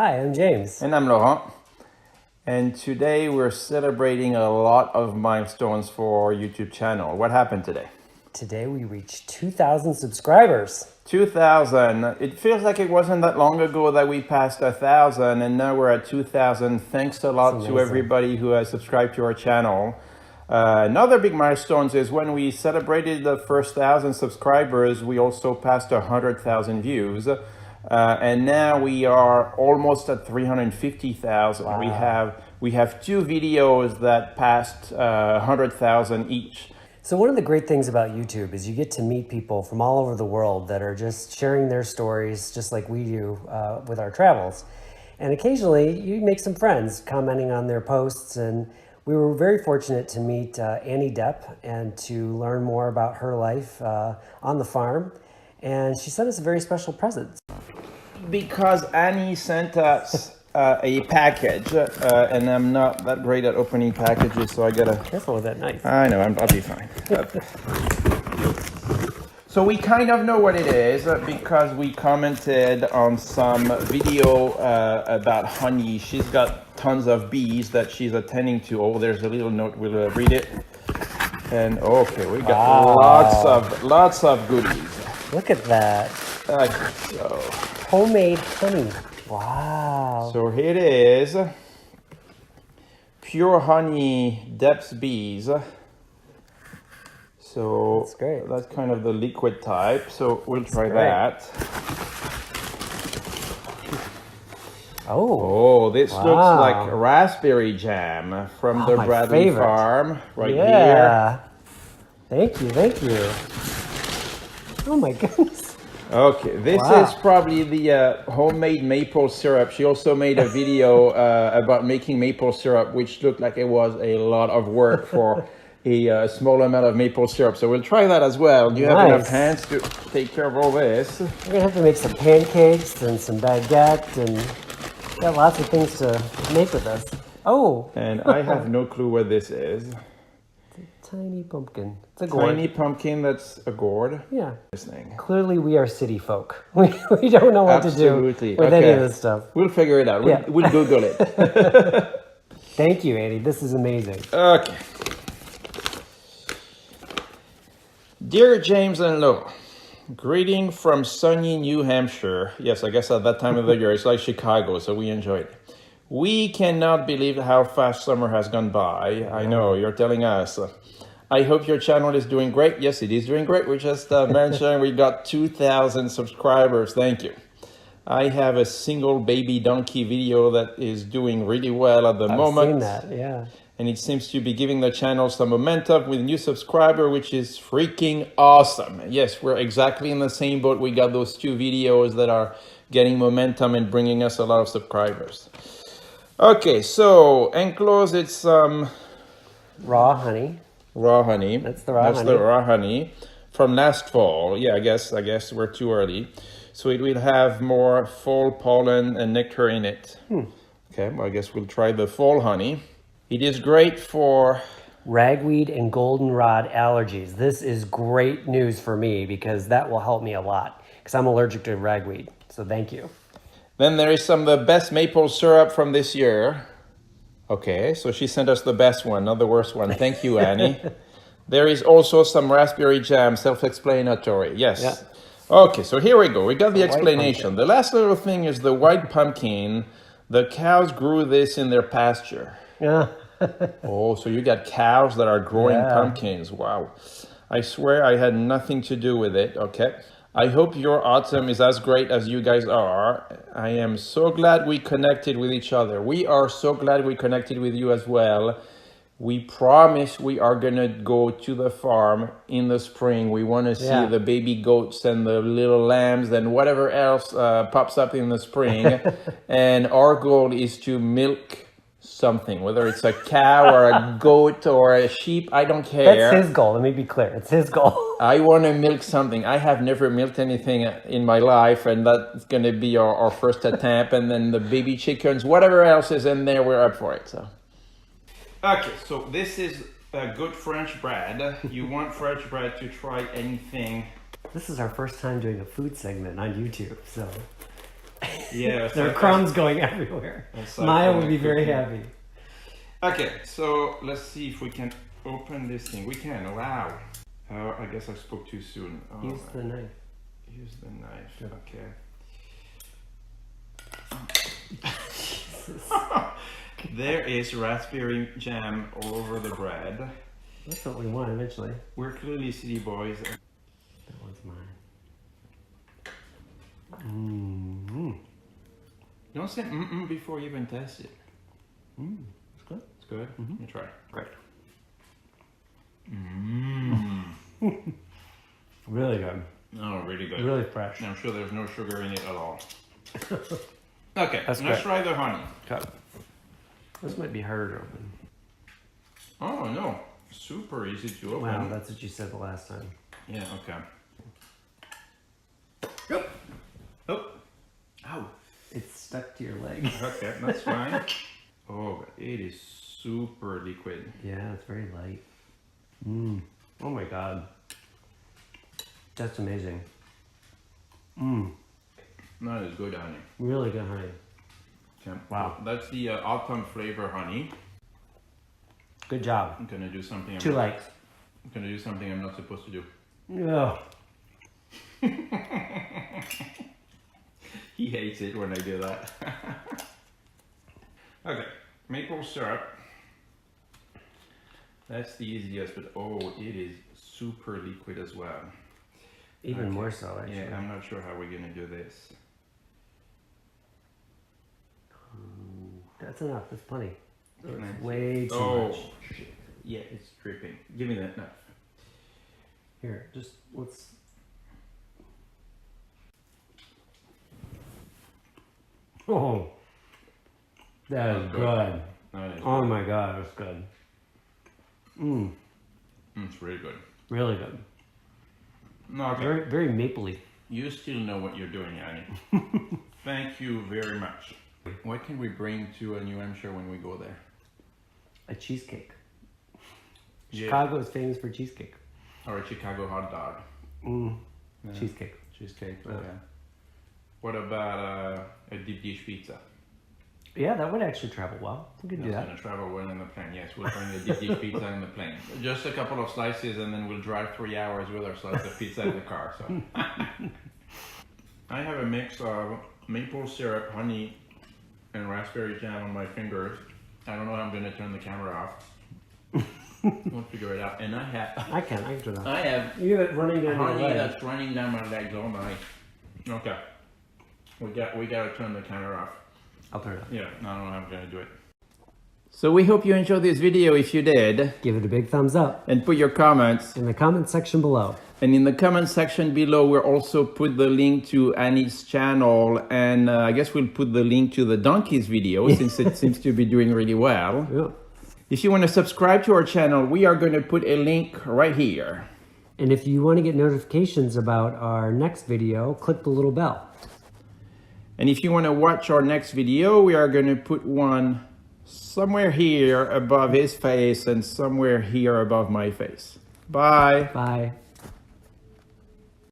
Hi, I'm James. And I'm Laurent. And today we're celebrating a lot of milestones for our YouTube channel. What happened today? Today we reached 2,000 subscribers. 2,000. It feels like it wasn't that long ago that we passed 1,000, and now we're at 2,000. Thanks a lot to everybody who has subscribed to our channel. Another big milestone is when we celebrated the first 1,000 subscribers, we also passed 100,000 views. And now we are almost at 350,000. Wow. We have two videos that passed 100,000 each. So one of the great things about YouTube is you get to meet people from all over the world that are just sharing their stories just like we do with our travels. And occasionally you make some friends commenting on their posts, and we were very fortunate to meet Annie Deppe and to learn more about her life on the farm. And she sent us a very special present. Because Annie sent us a package, and I'm not that great at opening packages, so I gotta... Careful with that knife. I know, I'll be fine. So we kind of know what it is because we commented on some video about honey. She's got tons of bees that she's attending to. Oh, there's a little note, we'll read it. And okay, we got lots of goodies. Look at that. So homemade honey. Wow. So here it is. Pure honey, Deppe's bees. So that's great. That's kind of the liquid type. So we'll try that. Oh, this looks like raspberry jam from the Bradley farm right here. Thank you. Oh my goodness. Okay, this is probably the homemade maple syrup. She also made a video about making maple syrup, which looked like it was a lot of work for a small amount of maple syrup. So we'll try that as well. Do you have enough hands to take care of all this? We're going to have to make some pancakes and some baguette, and got lots of things to make with this. Oh! And I have no clue what this is. Tiny pumpkin. It's a gourd. Tiny pumpkin that's a gourd? Yeah. This thing. Clearly we are city folk. We don't know what to do with any of this stuff. We'll figure it out. We'll Google it. Thank you, Annie. This is amazing. Okay. Dear James and Laura, greeting from sunny New Hampshire. Yes, I guess at that time of the year, it's like Chicago, so we enjoyed it. We cannot believe how fast summer has gone by. I know, you're telling us. I hope your channel is doing great. Yes, it is doing great. We just mentioned we got 2,000 subscribers. Thank you. I have a single baby donkey video that is doing really well at the moment. I've seen that, yeah. And it seems to be giving the channel some momentum with a new subscriber, which is freaking awesome. Yes, we're exactly in the same boat. We got those two videos that are getting momentum and bringing us a lot of subscribers. Okay, so enclosed it's some raw honey. Raw honey. That's the raw honey. That's the raw honey from last fall. Yeah, I guess we're too early. So it will have more fall pollen and nectar in it. Okay, well, I guess we'll try the fall honey. It is great for ragweed and goldenrod allergies. This is great news for me because that will help me a lot because I'm allergic to ragweed. So thank you. Then there is some of the best maple syrup from this year. Okay, so she sent us the best one, not the worst one. Thank you, Annie. There is also some raspberry jam, self-explanatory. Yes. Yeah. Okay, so here we go. We got the explanation. The last little thing is the white pumpkin. The cows grew this in their pasture. Yeah. Oh, so you got cows that are growing pumpkins. Wow. I swear I had nothing to do with it. Okay. I hope your autumn is as great as you guys are. I am so glad we connected with each other. We are so glad we connected with you as well. We promise we are going to go to the farm in the spring. We want to see the baby goats and the little lambs and whatever else pops up in the spring. And our goal is to milk something, whether it's a cow or a goat or a sheep, I don't care. That's his goal. Let me be clear. It's his goal. I want to milk something. I have never milked anything in my life, and that's going to be our first attempt. And then the baby chickens, whatever else is in there, we're up for it. So, okay, so this is a good French bread. You want French bread to try anything. This is our first time doing a food segment on YouTube, so Yeah. There are crumbs going everywhere. Maya would be very happy. Okay, so let's see if we can open this thing. We can. Wow. Oh, I guess I spoke too soon. Oh, Use the knife. Use the knife. Okay. There is raspberry jam all over the bread. That's what we want eventually. We're clearly city boys. That one's mine. Don't say before you even test it. It's good. It's good? Let me try. Great. Really good. Oh, really good. Really fresh. I'm sure there's no sugar in it at all. Okay, That's let's great. try the honey. Okay. This might be harder to open. Oh, no. Super easy to open. Wow, that's what you said the last time. Yeah, okay. Oh. Oh. Ow. It's stuck to your leg. Okay, that's fine. Oh, it is super liquid. Yeah, it's very light. Oh my god. That's amazing. That is good honey. Really good honey. Okay. Wow. That's the autumn flavor honey. Good job. I'm gonna do something. 2 likes. I'm gonna do something I'm not supposed to do. Yeah. He hates it when I do that. Okay, maple syrup. That's the easiest, but oh, it is super liquid as well. Even more so, actually. Yeah, I'm not sure how we're gonna do this. That's enough. That's plenty. It's Nice. way too much. Shit. Yeah, it's dripping. Give me that knife. Here, just let's. Oh, that is That's good. That is Oh my god, that's good. It's really good. Really good. No, okay. Very, very mapley. You still know what you're doing, Annie. Thank you very much. What can we bring to New Hampshire when we go there? A cheesecake. Yeah. Chicago is famous for cheesecake. Or a Chicago hot dog. Yeah. Cheesecake. Cheesecake, okay. What about a deep dish pizza? Yeah, that would actually travel well. We could do That's that. gonna travel well in the plane. Yes, we'll bring the deep dish pizza in the plane. Just a couple of slices and then we'll drive 3 hours with our slice of pizza in the car. So I have a mix of maple syrup, honey, and raspberry jam on my fingers. I don't know how I'm gonna turn the camera off. We'll figure it out. And I can turn it off. I have You have it running down your honey leg. that's running down my legs all night. Okay. We gotta turn the camera off. I'll turn it off. Yeah, I don't know how I'm gonna do it. So we hope you enjoyed this video. If you did, Give it a big thumbs up and put your comments. in the comment section below. And in the comment section below, we'll also put the link to Annie's channel, and I guess we'll put the link to the donkeys video since it seems to be doing really well. Yeah. If you want to subscribe to our channel, we are going to put a link right here. And if you want to get notifications about our next video, click the little bell. And if you want to watch our next video, we are going to put one somewhere here above his face and somewhere here above my face. Bye. Bye.